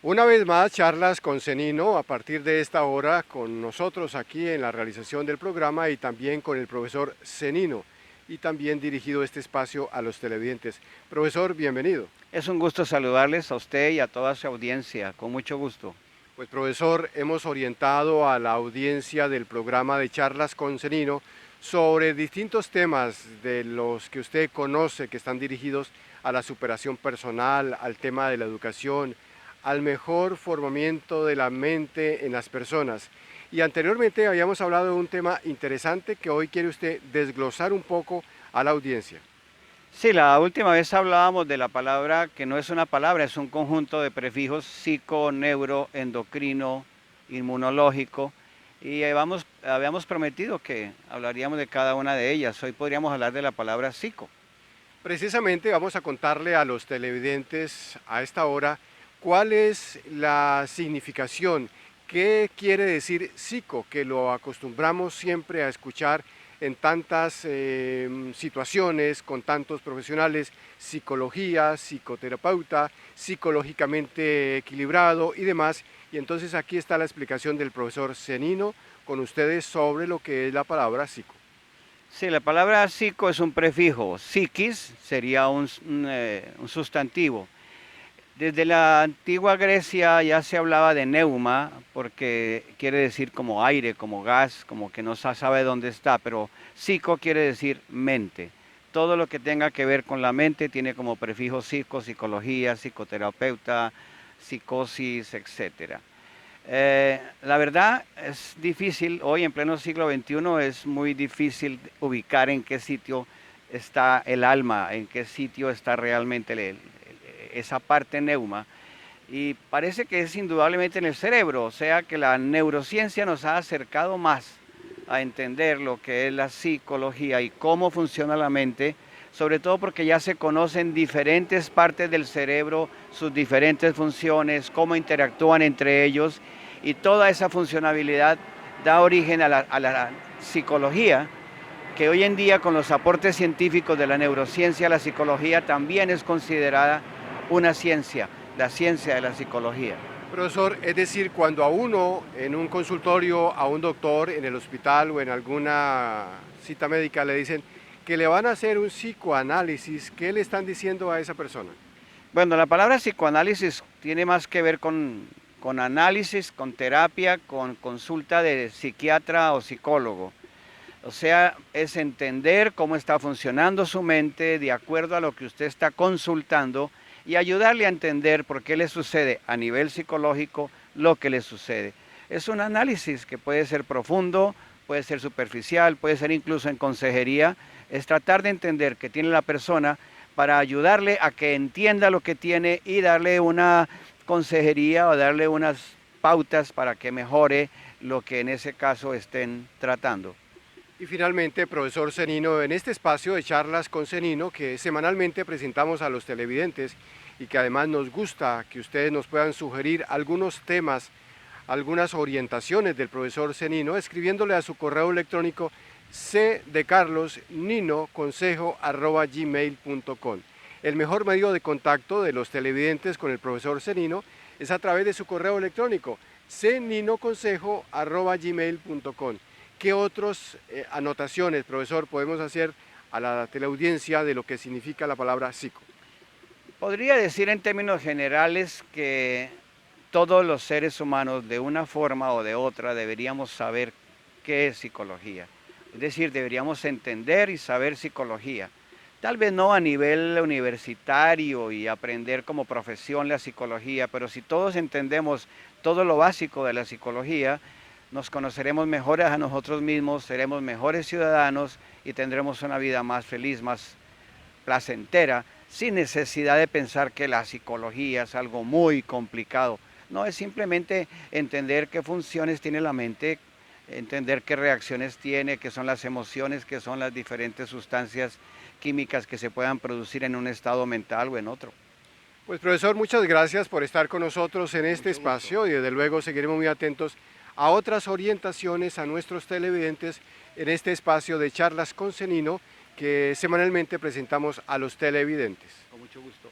Una vez más, charlas con Cenino a partir de esta hora con nosotros aquí en la realización del programa y también con el profesor Cenino y también dirigido este espacio a los televidentes. Profesor, bienvenido. Es un gusto saludarles a usted y a toda su audiencia, con mucho gusto. Pues profesor, hemos orientado a la audiencia del programa de charlas con Cenino sobre distintos temas de los que usted conoce que están dirigidos a la superación personal, al tema de la educación, al mejor formamiento de la mente en las personas. Y anteriormente habíamos hablado de un tema interesante que hoy quiere usted desglosar un poco a la audiencia. Sí, la última vez hablábamos de la palabra que no es una palabra, es un conjunto de prefijos psico, neuro, endocrino, inmunológico, y habíamos prometido que hablaríamos de cada una de ellas. Hoy podríamos hablar de la palabra psico. Precisamente vamos a contarle a los televidentes a esta hora cuál es la significación, qué quiere decir psico, que lo acostumbramos siempre a escuchar en tantas situaciones, con tantos profesionales, psicología, psicoterapeuta, psicológicamente equilibrado y demás. Y entonces aquí está la explicación del profesor Cenino con ustedes sobre lo que es la palabra psico. Sí, la palabra psico es un prefijo, psiquis sería un sustantivo. Desde la antigua Grecia ya se hablaba de neuma, porque quiere decir como aire, como gas, como que no se sabe dónde está, pero psico quiere decir mente. Todo lo que tenga que ver con la mente tiene como prefijo psico, psicología, psicoterapeuta, psicosis, etcétera. La verdad es difícil, hoy en pleno siglo XXI es muy difícil ubicar en qué sitio está el alma, en qué sitio está realmente esa parte neuma. Y parece que es indudablemente en el cerebro, o sea que la neurociencia nos ha acercado más a entender lo que es la psicología y cómo funciona la mente, sobre todo porque ya se conocen diferentes partes del cerebro, sus diferentes funciones, cómo interactúan entre ellos, y toda esa funcionalidad da origen a la psicología, que hoy en día con los aportes científicos de la neurociencia, la psicología también es considerada una ciencia, la ciencia de la psicología. Profesor, es decir, cuando a uno en un consultorio, a un doctor en el hospital o en alguna cita médica le dicen que le van a hacer un psicoanálisis, ¿qué le están diciendo a esa persona? Bueno, la palabra psicoanálisis tiene más que ver con análisis, con terapia, con consulta de psiquiatra o psicólogo. O sea, es entender cómo está funcionando su mente de acuerdo a lo que usted está consultando y ayudarle a entender por qué le sucede a nivel psicológico lo que le sucede. Es un análisis que puede ser profundo, puede ser superficial, puede ser incluso en consejería. Es tratar de entender qué tiene la persona para ayudarle a que entienda lo que tiene y darle una consejería o darle unas pautas para que mejore lo que en ese caso estén tratando. Y finalmente, profesor Cenino, en este espacio de charlas con Cenino que semanalmente presentamos a los televidentes y que además nos gusta que ustedes nos puedan sugerir algunos temas, algunas orientaciones del profesor Cenino, escribiéndole a su correo electrónico cdecarlosninoconsejo@gmail.com. El mejor medio de contacto de los televidentes con el profesor Cenino es a través de su correo electrónico cninoconsejo@gmail.com. ¿Qué otras anotaciones, profesor, podemos hacer a la teleaudiencia de lo que significa la palabra psico? Podría decir en términos generales que todos los seres humanos de una forma o de otra deberíamos saber qué es psicología. Es decir, deberíamos entender y saber psicología. Tal vez no a nivel universitario y aprender como profesión la psicología, pero si todos entendemos todo lo básico de la psicología, nos conoceremos mejores a nosotros mismos, seremos mejores ciudadanos y tendremos una vida más feliz, más placentera, sin necesidad de pensar que la psicología es algo muy complicado. No, es simplemente entender qué funciones tiene la mente, entender qué reacciones tiene, qué son las emociones, qué son las diferentes sustancias químicas que se puedan producir en un estado mental o en otro. Pues profesor, muchas gracias por estar con nosotros en Con este mucho gusto. espacio y desde luego seguiremos muy atentos a otras orientaciones a nuestros televidentes en este espacio de charlas con Cenino que semanalmente presentamos a los televidentes. Con mucho gusto.